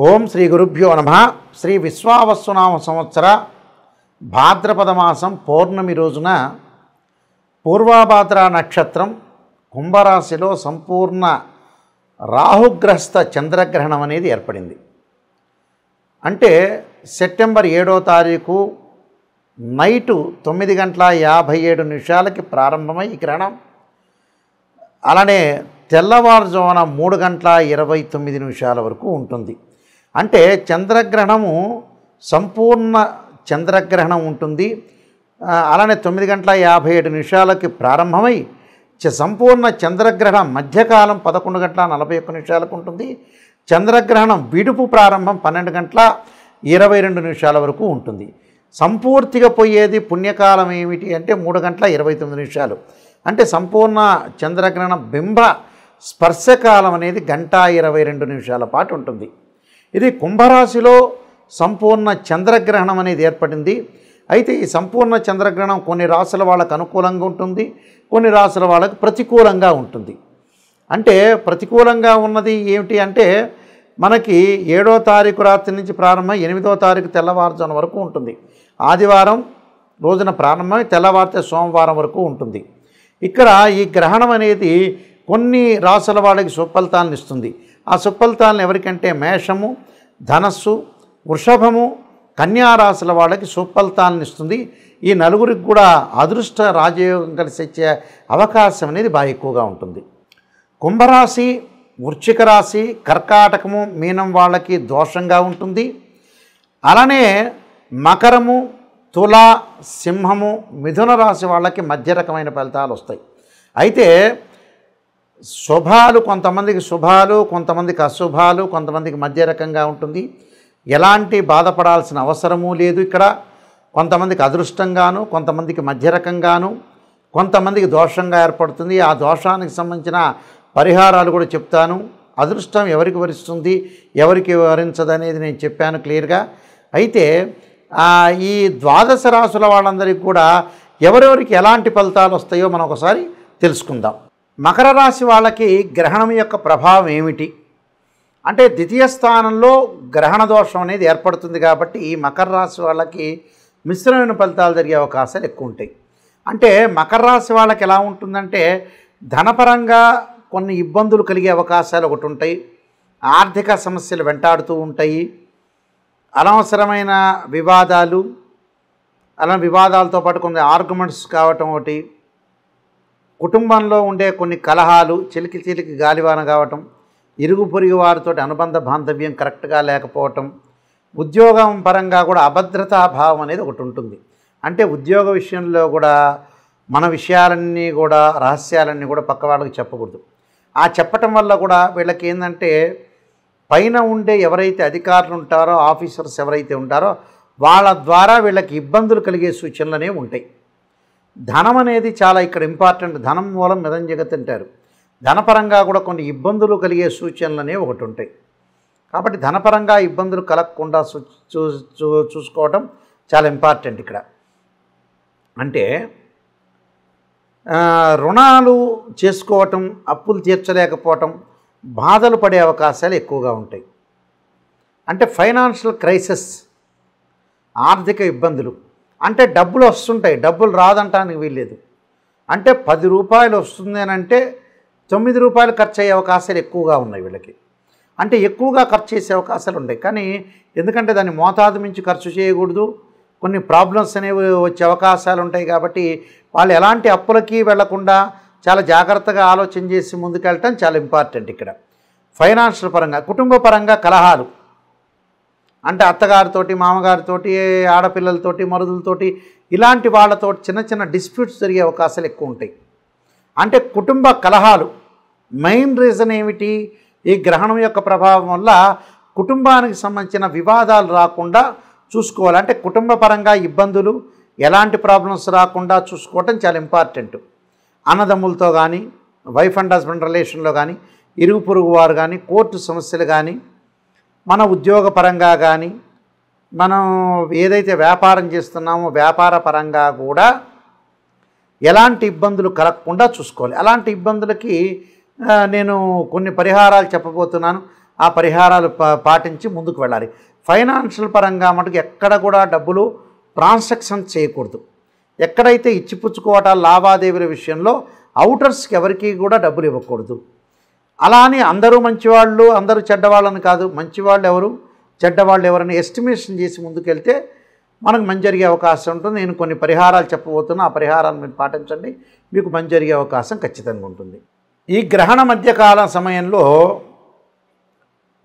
ఓం శ్రీ గురుభ్యో నమః. శ్రీ విశ్వావసునామ సంవత్సర భాద్రపద మాసం పౌర్ణమి రోజున పూర్వభాద్ర నక్షత్రం కుంభరాశిలో సంపూర్ణ రాహుగ్రస్త చంద్రగ్రహణం అనేది ఏర్పడింది. అంటే సెప్టెంబర్ 7వ తారీఖు నైటు 9:57 ప్రారంభమై ఈ గ్రహణం అలానే తెల్లవారుజామున 3:29 వరకు ఉంటుంది. అంటే చంద్రగ్రహణము సంపూర్ణ చంద్రగ్రహణం ఉంటుంది. అలానే 9:57 ప్రారంభమై సంపూర్ణ చంద్రగ్రహణం మధ్యకాలం 11:41 ఉంటుంది. చంద్రగ్రహణం విడుపు ప్రారంభం 12:22 వరకు ఉంటుంది. సంపూర్తిగా పోయేది పుణ్యకాలం ఏమిటి అంటే 3:29. అంటే సంపూర్ణ చంద్రగ్రహణ బింబ స్పర్శకాలం అనేది 1:22 పాటు ఉంటుంది. ఇది కుంభరాశిలో సంపూర్ణ చంద్రగ్రహణం అనేది ఏర్పడింది. అయితే ఈ సంపూర్ణ చంద్రగ్రహణం కొన్ని రాశుల వాళ్ళకు అనుకూలంగా ఉంటుంది, కొన్ని రాశుల వాళ్ళకు ప్రతికూలంగా ఉంటుంది. అంటే ప్రతికూలంగా ఉన్నది ఏమిటి అంటే మనకి 7వ తారీఖు రాత్రి నుంచి ప్రారంభమై 8వ తారీఖు తెల్లవారుజామున వరకు ఉంటుంది. ఆదివారం రోజున ప్రారంభమై తెల్లవారితే సోమవారం వరకు ఉంటుంది. ఇక్కడ ఈ గ్రహణం అనేది కొన్ని రాశుల వాళ్ళకి సుఫలితాలను ఇస్తుంది. ఆ సుఫలితాలను ఎవరికంటే మేషము, ధనస్సు, వృషభము, కన్యా రాశుల వాళ్ళకి సుఫలితాలను ఇస్తుంది. ఈ నలుగురికి కూడా అదృష్ట రాజయోగం కలిసి వచ్చే అవకాశం అనేది బాగా ఎక్కువగా ఉంటుంది. కుంభరాశి, వృశ్చిక రాశి, కర్కాటకము, మీనం వాళ్ళకి దోషంగా ఉంటుంది. అలానే మకరము, తుల, సింహము, మిథున రాశి వాళ్ళకి మధ్య రకమైన ఫలితాలు వస్తాయి. అయితే శుభాలు కొంతమందికి శుభాలు, కొంతమందికి అశుభాలు, కొంతమందికి మధ్య రకంగా ఉంటుంది. ఎలాంటి బాధపడాల్సిన అవసరమూ లేదు. ఇక్కడ కొంతమందికి అదృష్టంగాను, కొంతమందికి మధ్య రకంగాను, కొంతమందికి దోషంగా ఏర్పడుతుంది. ఆ దోషానికి సంబంధించిన పరిహారాలు కూడా చెప్తాను. అదృష్టం ఎవరికి వరిస్తుంది, ఎవరికి వరించదు అనేది నేను చెప్పాను క్లియర్గా. అయితే ఈ ద్వాదశ రాశుల వాళ్ళందరికీ కూడా ఎవరెవరికి ఎలాంటి ఫలితాలు వస్తాయో మనం ఒకసారి తెలుసుకుందాం. మకర రాశి వాళ్ళకి గ్రహణం యొక్క ప్రభావం ఏమిటి అంటే ద్వితీయ స్థానంలో గ్రహణ దోషం అనేది ఏర్పడుతుంది. కాబట్టి ఈ మకర రాశి వాళ్ళకి మిశ్రమైన ఫలితాలు జరిగే అవకాశాలు ఎక్కువ ఉంటాయి. అంటే మకర రాశి వాళ్ళకి ఎలా ఉంటుందంటే ధనపరంగా కొన్ని ఇబ్బందులు కలిగే అవకాశాలు ఒకటి ఉంటాయి. ఆర్థిక సమస్యలు వెంటాడుతూ ఉంటాయి. అనవసరమైన వివాదాలు, అలా వివాదాలతో పాటు కొన్ని ఆర్గ్యుమెంట్స్ కావటం ఒకటి, కుటుంబంలో ఉండే కొన్ని కలహాలు, చిలికి గాలివాన కావటం, ఇరుగు పొరుగు వారితో అనుబంధ బాంధవ్యం కరెక్ట్గా లేకపోవటం, ఉద్యోగం పరంగా కూడా అభద్రతా భావం అనేది ఒకటి ఉంటుంది. అంటే ఉద్యోగ విషయంలో కూడా మన విషయాలన్నీ కూడా రహస్యాలన్నీ కూడా పక్క వాళ్ళకి చెప్పకూడదు. ఆ చెప్పటం వల్ల కూడా వీళ్ళకి ఏంటంటే పైన ఉండే ఎవరైతే అధికారులు ఉంటారో, ఆఫీసర్స్ ఎవరైతే ఉంటారో వాళ్ళ ద్వారా వీళ్ళకి ఇబ్బందులు కలిగే సూచనలు అనేవి ఉంటాయి. ధనం అనేది చాలా ఇక్కడ ఇంపార్టెంట్. ధనం మూలం మిదం జగత్ అంటారు. ధనపరంగా కూడా కొన్ని ఇబ్బందులు కలిగే సూచనలు అనేవి ఒకటి ఉంటాయి. కాబట్టి ధనపరంగా ఇబ్బందులు కలగకుండా చూసుకోవటం చాలా ఇంపార్టెంట్ ఇక్కడ. అంటే రుణాలు చేసుకోవటం, అప్పులు తీర్చలేకపోవటం, బాధలు పడే అవకాశాలు ఎక్కువగా ఉంటాయి. అంటే ఫైనాన్షియల్ క్రైసిస్, ఆర్థిక ఇబ్బందులు. అంటే డబ్బులు వస్తుంటాయి, డబ్బులు రాదంటానికి వీల్లేదు. అంటే 10 రూపాయలు వస్తుంది అని అంటే 9 రూపాయలు ఖర్చు అయ్యే అవకాశాలు ఎక్కువగా ఉన్నాయి వీళ్ళకి. అంటే ఎక్కువగా ఖర్చు చేసే అవకాశాలు ఉంటాయి. కానీ ఎందుకంటే దాన్ని మోతాదు మించి ఖర్చు చేయకూడదు, కొన్ని ప్రాబ్లమ్స్ అనేవి వచ్చే అవకాశాలు ఉంటాయి. కాబట్టి వాళ్ళు ఎలాంటి అప్పులకి వెళ్లకుండా చాలా జాగ్రత్తగా ఆలోచన చేసి ముందుకెళ్ళటం చాలా ఇంపార్టెంట్ ఇక్కడ. ఫైనాన్షియల్ పరంగా, కుటుంబ పరంగా కలహాలు, అంటే అత్తగారితోటి, మామగారితోటి, ఆడపిల్లలతోటి, మరుదులతోటి, ఇలాంటి వాళ్ళతో చిన్న డిస్ప్యూట్స్ జరిగే అవకాశాలు ఎక్కువ ఉంటాయి. అంటే కుటుంబ కలహాలు మెయిన్ రీజన్ ఏమిటి? ఈ గ్రహణం యొక్క ప్రభావం వల్ల కుటుంబానికి సంబంధించిన వివాదాలు రాకుండా చూసుకోవాలి. అంటే కుటుంబ పరంగా ఇబ్బందులు, ఎలాంటి ప్రాబ్లమ్స్ రాకుండా చూసుకోవటం చాలా ఇంపార్టెంట్. అన్నదమ్ములతో కానీ, వైఫ్ అండ్ హస్బెండ్ రిలేషన్లో కానీ, ఇరుగు పొరుగు వారు కానీ, కోర్టు సమస్యలు కానీ, మన ఉద్యోగ పరంగా కానీ, మనం ఏదైతే వ్యాపారం చేస్తున్నామో వ్యాపార పరంగా కూడా ఎలాంటి ఇబ్బందులు కలగకుండా చూసుకోవాలి. అలాంటి ఇబ్బందులకి నేను కొన్ని పరిహారాలు చెప్పబోతున్నాను. ఆ పరిహారాలు పాటించి ముందుకు వెళ్ళాలి. ఫైనాన్షియల్ పరంగా మటుకు ఎక్కడ కూడా డబ్బులు ట్రాన్సాక్షన్ చేయకూడదు. ఎక్కడైతే ఇచ్చిపుచ్చుకోవటాలు లావాదేవీల విషయంలో అవుటర్స్కి ఎవరికి కూడా డబ్బులు ఇవ్వకూడదు. అలా అని అందరూ మంచివాళ్ళు అందరూ చెడ్డవాళ్ళని కాదు, మంచివాళ్ళు ఎవరు చెడ్డవాళ్ళు ఎవరని ఎస్టిమేషన్ చేసి ముందుకెళ్తే మనకు మంచి జరిగే అవకాశం ఉంటుంది. నేను కొన్ని పరిహారాలు చెప్పబోతున్నా, ఆ పరిహారాలు మీరు పాటించండి, మీకు మంచి జరిగే అవకాశం ఖచ్చితంగా ఉంటుంది. ఈ గ్రహణ మధ్యకాల సమయంలో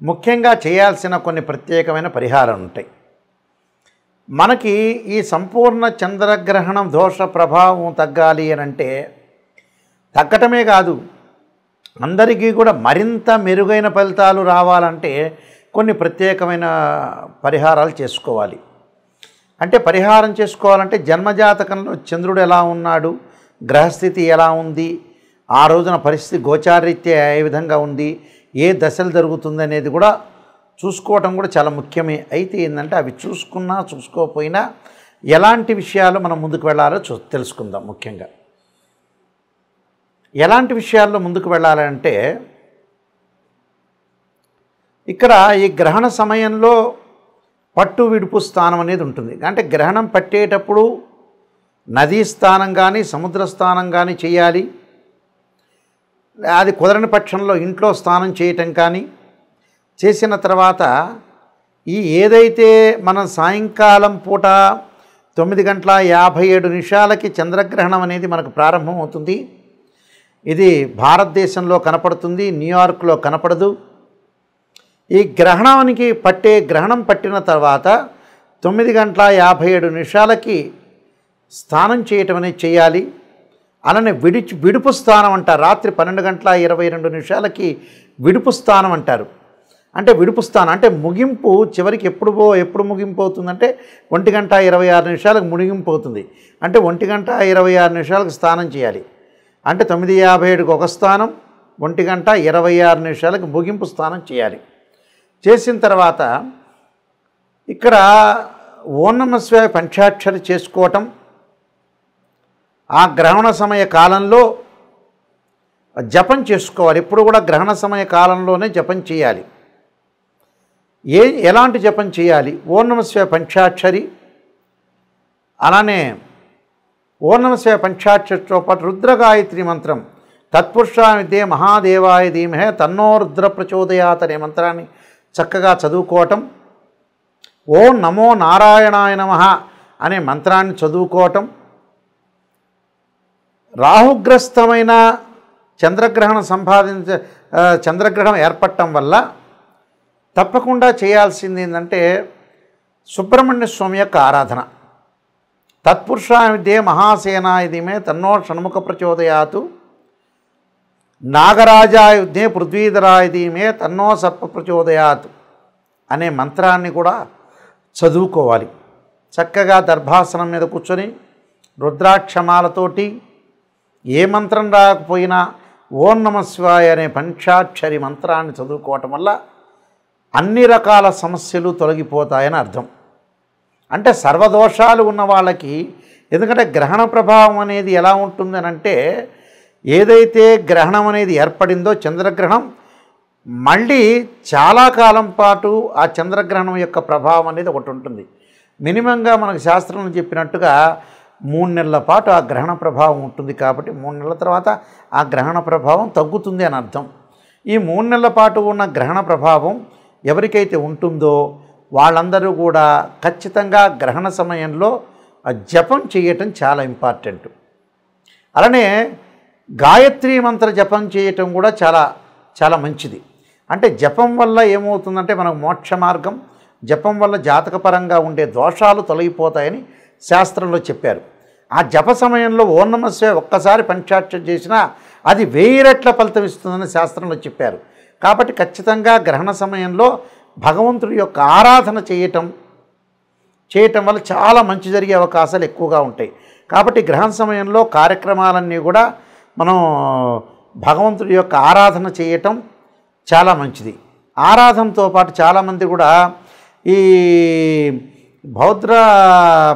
ముఖ్యంగా చేయాల్సిన కొన్ని ప్రత్యేకమైన పరిహారాలు ఉంటాయి. మనకి ఈ సంపూర్ణ చంద్రగ్రహణం దోష ప్రభావం తగ్గాలి అని అంటే తగ్గటమే కాదు, అందరికీ కూడా మరింత మెరుగైన ఫలితాలు రావాలంటే కొన్ని ప్రత్యేకమైన పరిహారాలు చేసుకోవాలి. అంటే పరిహారం చేసుకోవాలంటే జన్మజాతకంలో చంద్రుడు ఎలా ఉన్నాడు, గ్రహస్థితి ఎలా ఉంది, ఆ రోజున పరిస్థితి గోచారీత్యా ఏ విధంగా ఉంది, ఏ దశలు జరుగుతుంది అనేది కూడా చూసుకోవటం కూడా చాలా ముఖ్యమే. అయితే ఏంటంటే అవి చూసుకున్నా చూసుకోకపోయినా ఎలాంటి విషయాలు మనం ముందుకు వెళ్ళాలో తెలుసుకుందాం. ముఖ్యంగా ఎలాంటి విషయాల్లో ముందుకు వెళ్ళాలంటే ఇక్కడ ఈ గ్రహణ సమయంలో పట్టు విడుపు స్థానం అనేది ఉంటుంది. అంటే గ్రహణం పట్టేటప్పుడు నదీ స్థానం కానీ సముద్ర స్థానం కానీ చేయాలి. అది కుదరని పక్షంలో ఇంట్లో స్నానం చేయటం కానీ చేసిన తర్వాత ఏదైతే మనం సాయంకాలం పూట 9:57 చంద్రగ్రహణం అనేది మనకు ప్రారంభం అవుతుంది. ఇది భారతదేశంలో కనపడుతుంది, న్యూయార్క్లో కనపడదు. ఈ గ్రహణం పట్టిన తర్వాత 9:57 స్నానం చేయటం అనేది చేయాలి. అలానే విడుపు స్థానం అంటారు. రాత్రి 12:22 విడుపు స్థానం అంటారు. అంటే విడుపు స్థానం అంటే ముగింపు చివరికి ఎప్పుడు ముగింపు అవుతుందంటే 1:26 ముగింపు అవుతుంది. అంటే 1:26 స్నానం చేయాలి. అంటే 9:57 ఒక స్థానం, 1:26 ముగింపు స్నానం చేయాలి. చేసిన తర్వాత ఇక్కడ ఓం నమః శివాయ పంచాక్షరి చేసుకోవటం, ఆ గ్రహణ సమయ కాలంలో జపం చేసుకోవాలి. ఎప్పుడు కూడా గ్రహణ సమయ కాలంలోనే జపం చేయాలి. ఎలాంటి జపం చేయాలి? ఓం నమః శివాయ పంచాక్షరి, అలానే ఓం నమః శివాయ పంచాక్షరితో పాటు రుద్రగాయత్రి మంత్రం తత్పురుషాయ విద్యే మహాదేవాయ ధీమహే తన్నో రుద్ర ప్రచోదయాత్ అనే మంత్రాన్ని చక్కగా చదువుకోవటం, ఓం నమో నారాయణాయ నమః అనే మంత్రాన్ని చదువుకోవటం, రాహుగ్రస్తమైన చంద్రగ్రహణం ఏర్పడటం వల్ల తప్పకుండా చేయాల్సింది ఏంటంటే సుబ్రహ్మణ్య స్వామి యొక్క ఆరాధన. తత్పురుషాయ విద్యే మహాసేనాయ ధీమహే తన్నో షణ్ముఖ ప్రచోదయాత్, నాగరాజాయ విద్యే పృథ్వీధరాయ ధీమహే తన్నో సర్ప ప్రచోదయాత్ అనే మంత్రాన్ని కూడా చదువుకోవాలి. చక్కగా దర్భాసనం మీద కూర్చొని రుద్రాక్షమాలతోటి ఏ మంత్రం రాకపోయినా ఓం నమః శివాయ అనే పంచాక్షరి మంత్రాన్ని చదువుకోవటం వల్ల అన్ని రకాల సమస్యలు తొలగిపోతాయని అర్థం. అంటే సర్వదోషాలు ఉన్న వాళ్ళకి, ఎందుకంటే గ్రహణ ప్రభావం అనేది ఎలా ఉంటుందని అంటే ఏదైతే గ్రహణం అనేది ఏర్పడిందో చంద్రగ్రహణం మళ్ళీ చాలా కాలం పాటు ఆ చంద్రగ్రహణం యొక్క ప్రభావం అనేది ఒకటి ఉంటుంది. మినిమంగా మనకు శాస్త్రంలో చెప్పినట్టుగా 3 నెలల పాటు ఆ గ్రహణ ప్రభావం ఉంటుంది. కాబట్టి 3 నెలల తర్వాత ఆ గ్రహణ ప్రభావం తగ్గుతుంది అని అర్థం. ఈ 3 నెలల పాటు ఉన్న గ్రహణ ప్రభావం ఎవరికైతే ఉంటుందో వాళ్ళందరూ కూడా ఖచ్చితంగా గ్రహణ సమయంలో జపం చేయటం చాలా ఇంపార్టెంట్. అలానే గాయత్రి మంత్ర జపం చేయటం కూడా చాలా చాలా మంచిది. అంటే జపం వల్ల ఏమవుతుందంటే మనకు మోక్ష మార్గం, జపం వల్ల జాతకపరంగా ఉండే దోషాలు తొలగిపోతాయని శాస్త్రంలో చెప్పారు. ఆ జప సమయంలో ఓం నమః శివాయ ఒక్కసారి పంచాక్షరి చేసినా అది 1000 రెట్ల ఫలితం ఇస్తుందని శాస్త్రంలో చెప్పారు. కాబట్టి ఖచ్చితంగా గ్రహణ సమయంలో భగవంతుడి యొక్క ఆరాధన చేయటం వల్ల చాలా మంచి జరిగే అవకాశాలు ఎక్కువగా ఉంటాయి. కాబట్టి గ్రహణ సమయంలో కార్యక్రమాలన్నీ కూడా మనం భగవంతుడి యొక్క ఆరాధన చేయటం చాలా మంచిది. ఆరాధనతో పాటు చాలామంది కూడా ఈ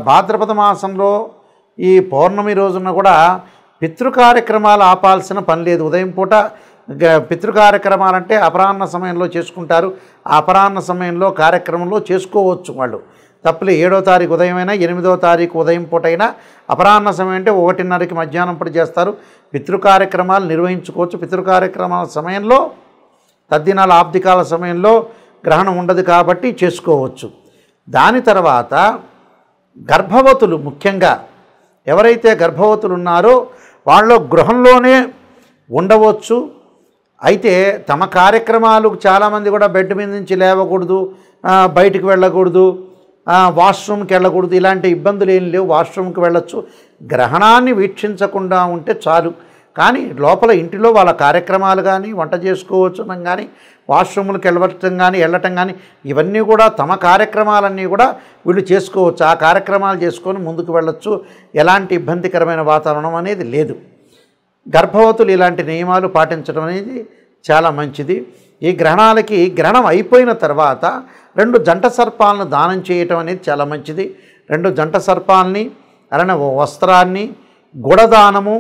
భాద్రపద మాసంలో ఈ పౌర్ణమి రోజున కూడా పితృ కార్యక్రమాలు ఆపాల్సిన పని లేదు. ఉదయం పూట పితృ కార్యక్రమాలంటే అపరాహ్న సమయంలో చేసుకుంటారు. ఆ అపరాహ్న సమయంలో కార్యక్రమంలో చేసుకోవచ్చు వాళ్ళు. తప్పులే 7వ తారీఖు ఉదయమైనా 8వ తారీఖు ఉదయం పూటైనా అపరాహ్న సమయం అంటే 1:30కి మధ్యాహ్నం పూట చేస్తారు. పితృ కార్యక్రమాలు నిర్వహించుకోవచ్చు. పితృ కార్యక్రమాల సమయంలో తద్దినాల ఆబ్దికాల సమయంలో గ్రహణం ఉండదు కాబట్టి చేసుకోవచ్చు. దాని తర్వాత గర్భవతులు, ముఖ్యంగా ఎవరైతే గర్భవతులు ఉన్నారో వాళ్ళు గృహంలోనే ఉండవచ్చు. అయితే తమ కార్యక్రమాలు చాలామంది కూడా బెడ్ మీద నుంచి లేవకూడదు, బయటికి వెళ్ళకూడదు, వాష్రూమ్కి వెళ్ళకూడదు, ఇలాంటి ఇబ్బందులు ఏం లేవు. వాష్రూమ్కి వెళ్ళొచ్చు. గ్రహణాన్ని వీక్షించకుండా ఉంటే చాలు. కానీ లోపల ఇంటిలో వాళ్ళ కార్యక్రమాలు కానీ వంట చేసుకోవచ్చు కానీ వాష్రూమ్లకు వెళ్ళటం కానీ ఇవన్నీ కూడా తమ కార్యక్రమాలన్నీ కూడా వీళ్ళు చేసుకోవచ్చు. ఆ కార్యక్రమాలు చేసుకొని ముందుకు వెళ్ళొచ్చు. ఎలాంటి ఇబ్బందికరమైన వాతావరణం అనేది లేదు. గర్భవతులు ఇలాంటి నియమాలు పాటించడం అనేది చాలా మంచిది. ఈ గ్రహణాలకి గ్రహణం అయిపోయిన తర్వాత 2 జంట సర్పాలను దానం చేయటం అనేది చాలా మంచిది. 2 జంట సర్పాలని, అలానే వస్త్రాన్ని, గుడదానము,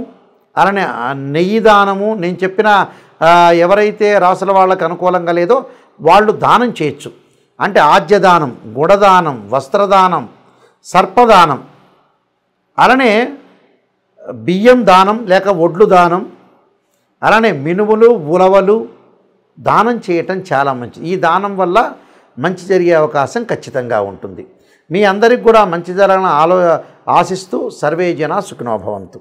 అలానే నెయ్యి దానము. నేను చెప్పిన ఎవరైతే రాసుల వాళ్ళకు అనుకూలంగా లేదో వాళ్ళు దానం చేయొచ్చు. అంటే ఆజ్యదానం, గుడదానం, వస్త్రదానం, సర్పదానం, అలానే బియ్యం దానం లేక ఒడ్లు దానం, అలానే మినుములు, ఉలవలు దానం చేయటం చాలా మంచిది. ఈ దానం వల్ల మంచి జరిగే అవకాశం ఖచ్చితంగా ఉంటుంది. మీ అందరికి కూడా మంచి జరగాలని ఆశిస్తూ సర్వే జనా సుఖినో భవంతు.